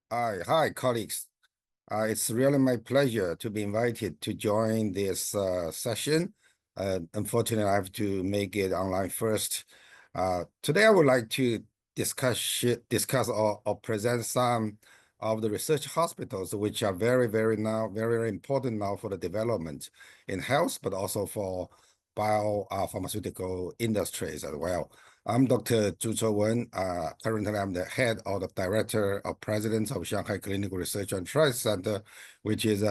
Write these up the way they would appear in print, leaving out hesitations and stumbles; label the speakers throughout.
Speaker 1: Hi, colleagues. It's really my pleasure to be invited to join this session. Unfortunately, I have to make it online first. Today, I would like to discuss or present some of the research hospitals, which are very important now for the development in health, but also for pharmaceutical industries as well. I'm Dr. Chouwen. Currently, I'm the head of the director of president of Shanghai Clinical Research and Trial Center, which is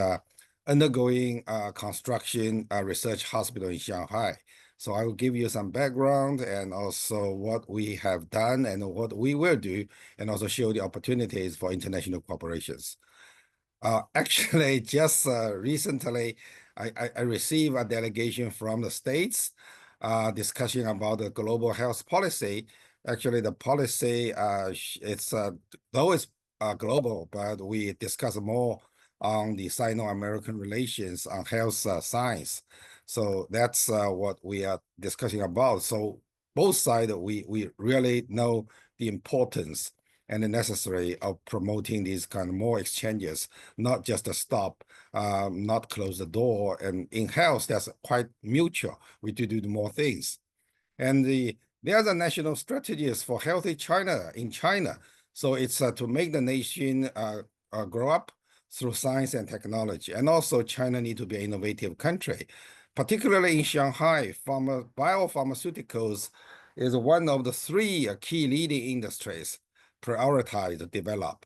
Speaker 1: undergoing construction research hospital in Shanghai. So I will give you some background and also what we have done and what we will do, and also show the opportunities for international cooperations. Actually, just recently, I received a delegation from the States discussing about the global health policy. Actually, the policy, it's though it's global, but we discuss more on the Sino-American relations on health science. So that's what we are discussing about. So both sides, we really know the importance and the necessary of promoting these kind of more exchanges, not just a stop, not close the door. And in health, that's quite mutual. We do more things. And there's a national strategies for healthy China in China. So it's to make the nation grow up through science and technology. And also China need to be an innovative country, particularly in Shanghai. Biopharmaceuticals is one of the three key leading industries prioritized to develop.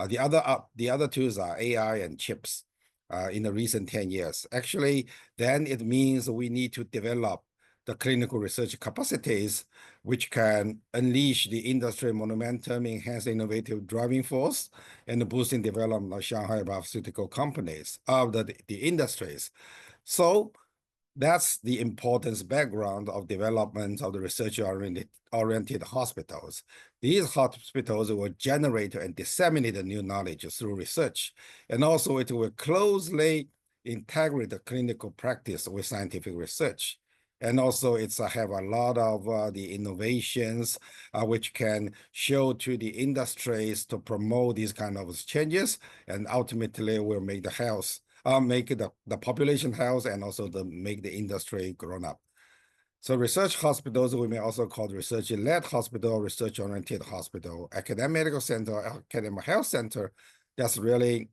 Speaker 1: The other two are AI and chips in the recent 10 years. Actually, then it means we need to develop the clinical research capacities, which can unleash the industry momentum, enhance innovative driving force, and boosting development of Shanghai pharmaceutical companies of the industries. So that's the importance background of development of the research-oriented hospitals. These hospitals will generate and disseminate the new knowledge through research, and also it will closely integrate the clinical practice with scientific research. And also it's have a lot of the innovations which can show to the industries to promote these kind of changes, and ultimately will make the health make the population health and also make the industry grown up. So research hospitals, we may also call research-led hospital, research-oriented hospital, academic medical center, academic health center. That's really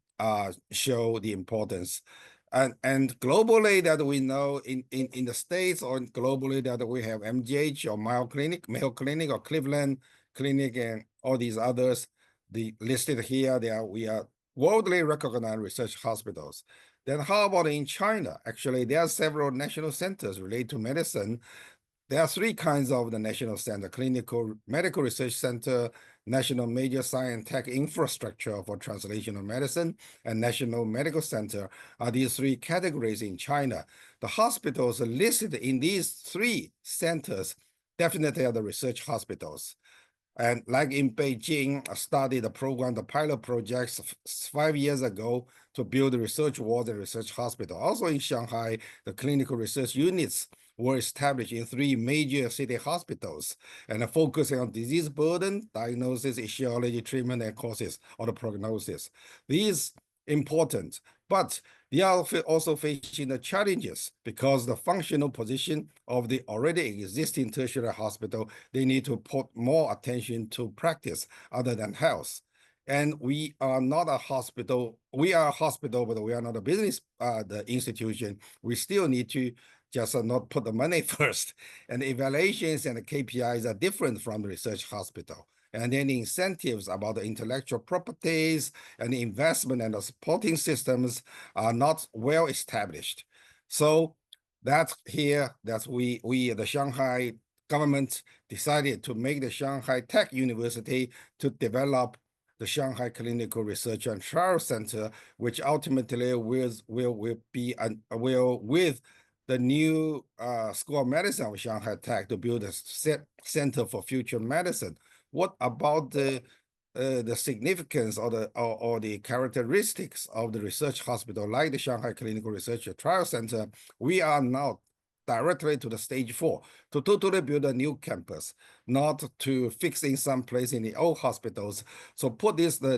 Speaker 1: show the importance. And globally that we know in the States or globally that we have MGH or Mayo Clinic or Cleveland Clinic and all these others, the listed here, we are worldly recognized research hospitals. Then how about in China? Actually, there are several national centers related to medicine. There are three kinds of the national center: clinical medical research center, national major science tech infrastructure for translational medicine, and national medical center are these three categories in China. The hospitals listed in these three centers definitely are the research hospitals. And like in Beijing, I started the program, the pilot projects 5 years ago to build a research ward and research hospital. Also in Shanghai, the clinical research units were established in three major city hospitals and focusing on disease burden, diagnosis, etiology, treatment, and causes or the prognosis. These important, but they are also facing the challenges because the functional position of the already existing tertiary hospital, they need to put more attention to practice other than health. And we are not a hospital. We are a hospital, but we are not a business the institution. We still need to just not put the money first. And the evaluations and the KPIs are different from the research hospital. And then the incentives about the intellectual properties and the investment and the supporting systems are not well established. So that's the Shanghai government decided to make the Shanghai Tech University to develop the Shanghai Clinical Research and Trial Center, which ultimately will be with the new School of Medicine of Shanghai Tech to build a center for future medicine. What about the significance or the characteristics of the research hospital like the Shanghai Clinical Research and Trial Center? We are not directly to the stage 4 to totally build a new campus, not to fix in some place in the old hospitals. So put the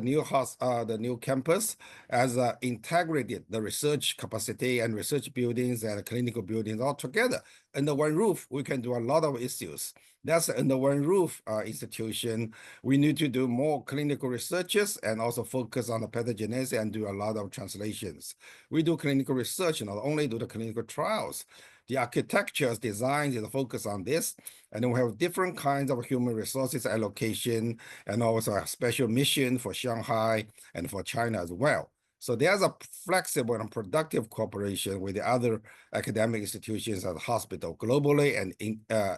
Speaker 1: new campus as integrated the research capacity and research buildings and clinical buildings all together. Under one roof, we can do a lot of issues. That's under one roof institution. We need to do more clinical researches and also focus on the pathogenesis and do a lot of translations. We do clinical research, not only do the clinical trials. The architecture's design is focused on this, and then we have different kinds of human resources allocation, and also a special mission for Shanghai and for China as well. So there's a flexible and productive cooperation with the other academic institutions at the hospital globally and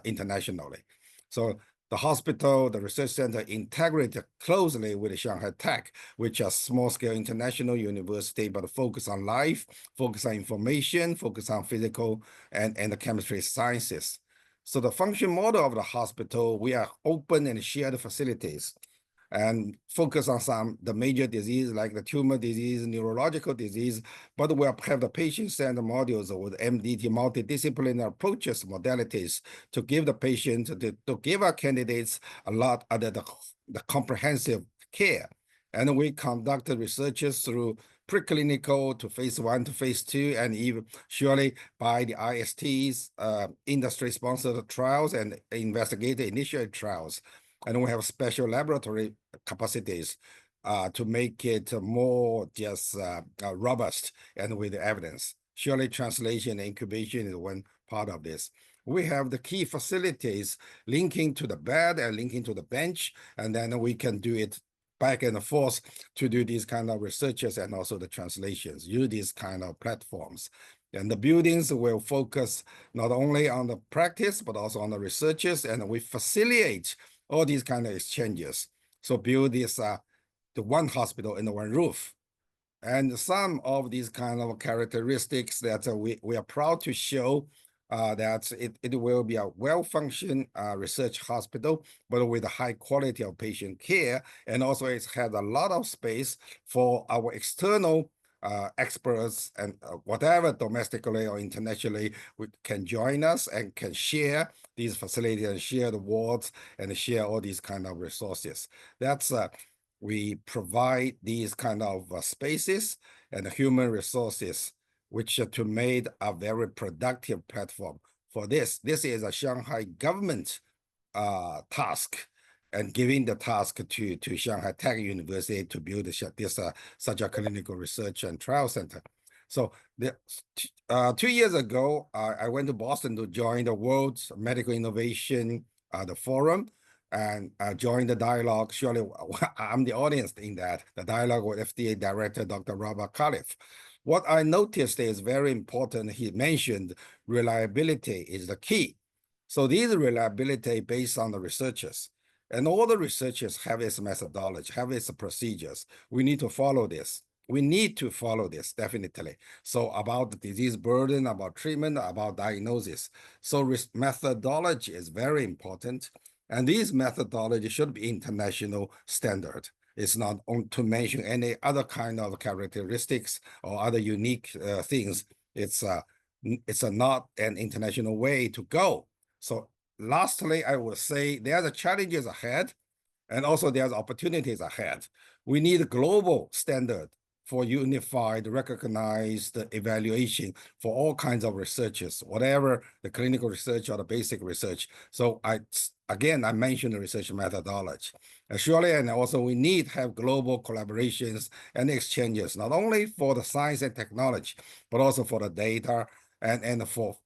Speaker 1: internationally. So the hospital, the research center integrated closely with the Shanghai Tech, which is a small-scale international university, but focus on life, focus on information, focus on physical and the chemistry sciences. So the function model of the hospital, we are open and shared facilities and focus on the major disease like the tumor disease, neurological disease, but we have the patient-centered modules with MDT, multidisciplinary approaches, modalities to give the patient, to give our candidates a lot of the comprehensive care. And we conducted researches through preclinical to phase 1 to phase 2, and even surely by the ISTs, industry-sponsored trials and investigator-initiated trials. And we have special laboratory capacities to make it more just robust and with evidence. Surely translation and incubation is one part of this. We have the key facilities linking to the bed and linking to the bench, and then we can do it back and forth to do these kind of researches and also the translations, use these kind of platforms. And the buildings will focus not only on the practice, but also on the researches, and we facilitate all these kind of exchanges. So build this, the one hospital in the one roof. And some of these kind of characteristics that we are proud to show that it will be a well-functioning research hospital, but with a high quality of patient care. And also it has a lot of space for our external experts and whatever domestically or internationally can join us and can share these facilities and share the wards and share all these kind of resources. That's we provide these kind of spaces and human resources, which to make a very productive platform for this. This is a Shanghai government task, and giving the task to Shanghai Tech University to build this such a clinical research and trial center. So 2 years ago, I went to Boston to join the World Medical Innovation the Forum, and joined the dialogue. Surely I'm the audience in that, the dialogue with FDA Director, Dr. Robert Califf. What I noticed is very important. He mentioned reliability is the key. So these reliability based on the researchers. And all the researchers have its methodology, have its procedures. We need to follow this. We need to follow this, definitely. So about the disease burden, about treatment, about diagnosis. So methodology is very important. And these methodology should be international standard. It's not to mention any other kind of characteristics or other unique things. It's not an international way to go. So lastly, I will say there are challenges ahead, and also there's opportunities ahead. We need a global standard for unified, recognized evaluation for all kinds of researches, whatever the clinical research or the basic research. So I mentioned the research methodology. Surely, and also we need to have global collaborations and exchanges, not only for the science and technology, but also for the data and for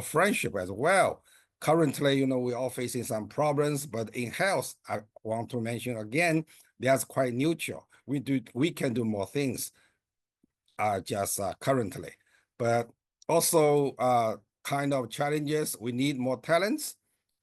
Speaker 1: friendship as well. Currently, we're all facing some problems, but in health, I want to mention again, that's quite neutral. We can do more things just currently, but also kind of challenges. We need more talents.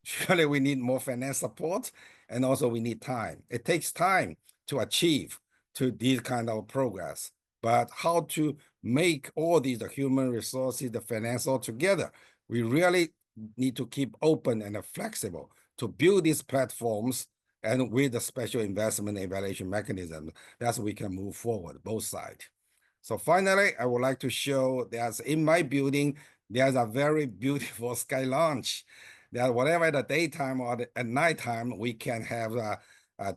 Speaker 1: Surely we need more finance support, and also we need time. It takes time to achieve to these kind of progress, but how to make all these, the human resources, the finance all together, we really need to keep open and flexible to build these platforms, and with the special investment evaluation mechanism, that's we can move forward, both sides. So finally, I would like to show that in my building, there's a very beautiful sky lounge. That whatever the daytime or at nighttime, we can have a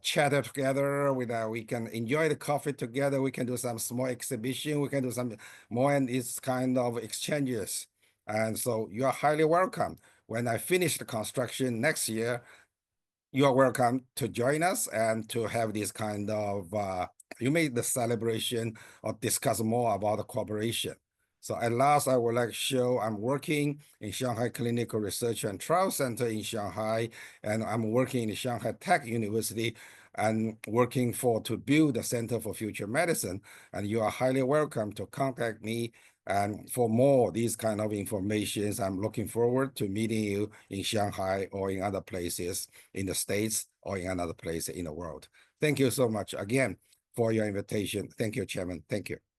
Speaker 1: chatter together. We can enjoy the coffee together. We can do some small exhibition. We can do some more and these kind of exchanges. And so you are highly welcome. When I finish the construction next year, you are welcome to join us and to have this kind of you make the celebration or discuss more about the cooperation. So at last, I would like to show I'm working in Shanghai Clinical Research and Trial Center in Shanghai, and I'm working in the Shanghai Tech University and working to build the Center for Future Medicine. And you are highly welcome to contact me. And for more these kind of informations, I'm looking forward to meeting you in Shanghai or in other places in the States or in another place in the world. Thank you so much again for your invitation. Thank you, Chairman. Thank you.